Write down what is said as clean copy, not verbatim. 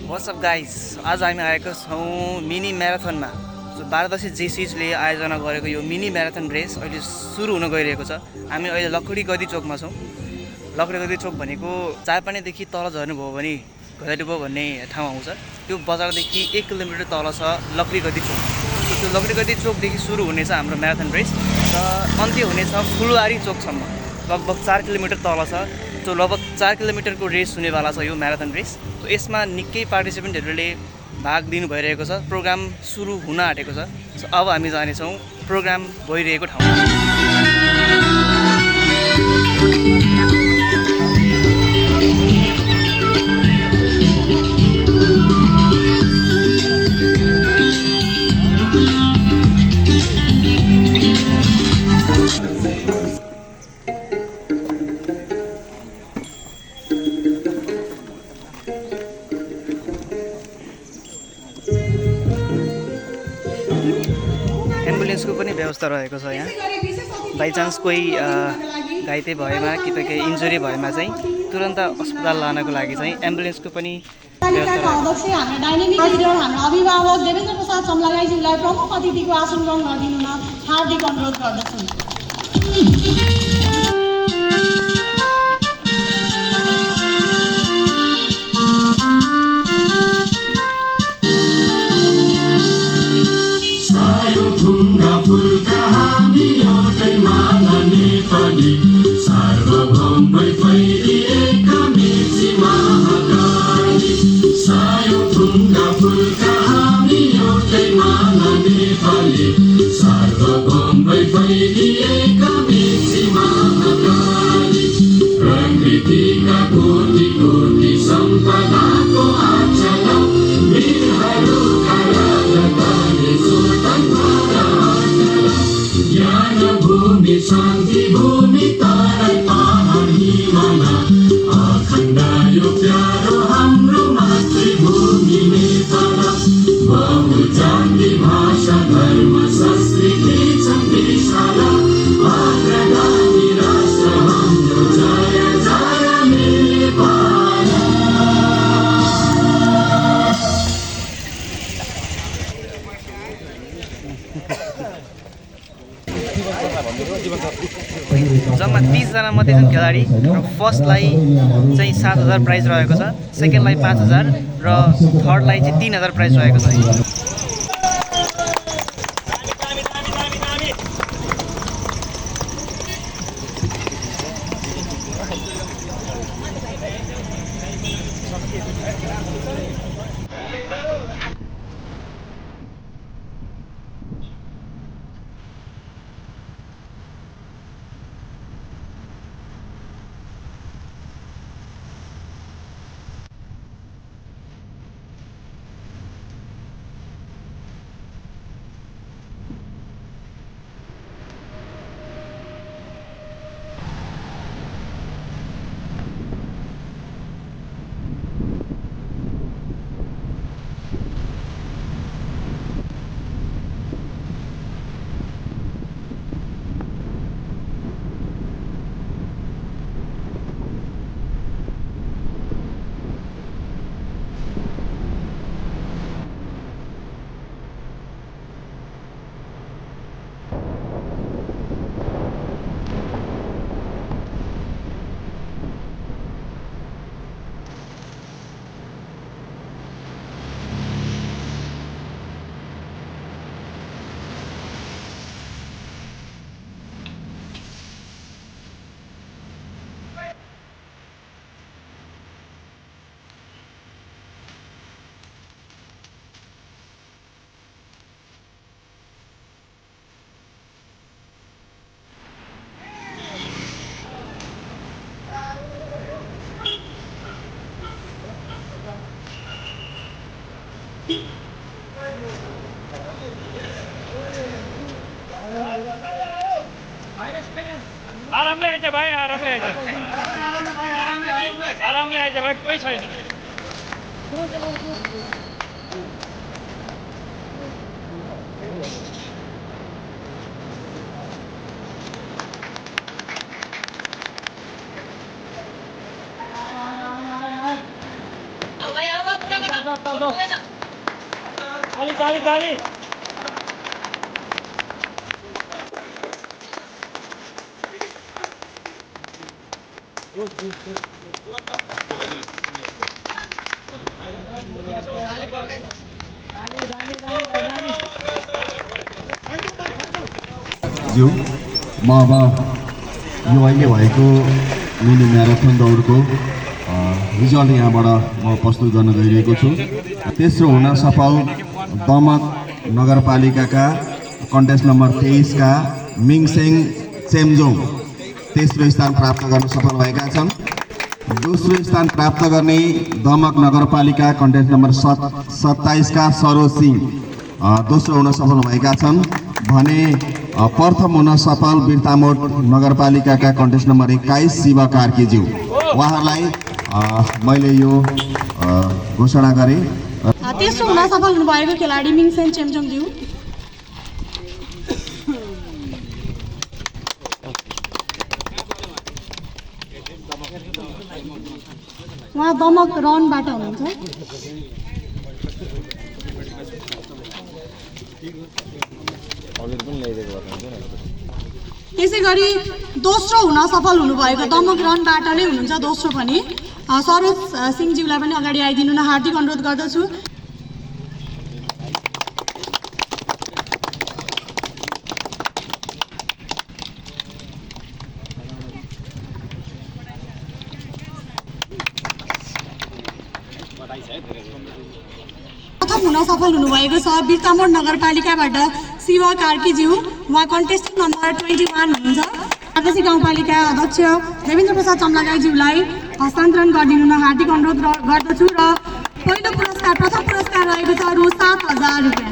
What's up guys, आज हामी आएको छौँ मिनी म्याराथनमा। सो भारतवासी जेसिजले आयोजना गरेको यो मिनी म्याराथन रेस अहिले सुरु हुन गइरहेको छ। हामी अहिले लकडी गदी चोकमा छौँ। लकडी गदी चोक भनेको चायपानीदेखि तल झर्नुभयो भने घैलाडुब्बा भन्ने ठाउँ आउँछ। त्यो बजारदेखि 1 किलोमिटर तल छ लकडी गदी चोक। त्यो लकडी गदी चोकदेखि सुरु हुनेछ हाम्रो म्याराथन रेस र अन्त्य हुनेछ फुलवारी चोकसम्म। लगभग 4 किलोमिटर तल छ। सो लगभग 4 किलोमिटरको रेस हुनेवाला छ यो म्याराथन रेस। सो यसमा निकै पार्टिसिपेन्टहरूले भाग लिनु भइरहेको छ। प्रोग्राम सुरु हुन आँटेको छ। सो अब हामी जानेछौँ प्रोग्राम भइरहेको ठाउँमा। एम्बुलेन्सको पनि व्यवस्था रहेको छ यहाँ। बाइचान्स कोही घाइते भएमा कि त केही इन्जुरी भएमा चाहिँ तुरन्त अस्पताल लानको लागि चाहिँ एम्बुलेन्सको पनि व्यवस्था अध्यक्ष हाम्रो डाइनामिक लिडर हाम्रो अभिभावक देवेन्द्र प्रसाद चम्लागाईज्यूलाई प्रमुख अतिथिको आसन ग्रहण गरिदिनुमा हार्दिक अनुरोध गर्दछु। शान्ति भूमि तारै पहाड हिमाल अखण्ड यो प्यारो हाम्रो मातृभूमि नेपाल। बहुजाति भाषा धर्म संस्कृति छन् विशाल अग्रगामी राष्ट्र हाम्रो जय जय नेपाल। जम्मा 30 जना मात्रै छन् खेलाडी र फर्स्टलाई चाहिँ 7,000 प्राइज रहेको छ, सेकेन्डलाई 5,000 र थर्डलाई चाहिँ 3,000 प्राइज रहेको छ। आरामले आइज भाइ, आरामले आइज, आरामले आइज भाइ, कोही छैन। अब ताली ज्यू म अब यो अहिले भएको मिनी म्याराथन दौडको रिजल्ट यहाँबाट म प्रस्तुत गर्न गइरहेको छु। तेस्रो हुन सफल दमक नगरपालिकाका कन्टेस्ट नम्बर 23 का मिङसेङ चेम्जोङ तेस्रो स्थान प्राप्त गर्न सफल भएका छन्। दोस्रो स्थान प्राप्त गर्ने दमक नगरपालिका कन्टेस्ट नम्बर 27 का सरोज सिंह दोस्रो हुन सफल भएका छन् भने प्रथम हुन सफल बिर्तामोड नगरपालिकाका कन्टेस्ट नम्बर 21 शिव कार्कीज्यू उहाँहरूलाई मैले यो घोषणा गरेँ। तेस्रो हुन सफल हुनुभएको खेलाडी मिङसेन चेम्चोङज्यू। उहाँ दमक राउन्डबाट हुनुहुन्छ। त्यसै गरी दोस्रो हुन सफल हुनुभएको दमक रनबाट नै हुनुहुन्छ दोस्रो पनि सरोज सिंहज्यूलाई पनि अगाडि आइदिनु न हार्दिक अनुरोध गर्दछु। प्रथम हुन सफल हुनुभएको छ बिर्तामोड नगरपालिकाबाट शिव कार्कीज्यू उहाँ कन्टेस्टेन्ट नम्बर 21 हुनुहुन्छ। आदिवासी गाउँपालिका अध्यक्ष देवेन्द्र प्रसाद चम्लागाईज्यूलाई हस्तान्तरण गरिदिनु न हार्दिक अनुरोध गर्दछु र पहिलो पुरस्कार प्रथम पुरस्कार रहेको छ रु 7,000 रुपियाँ।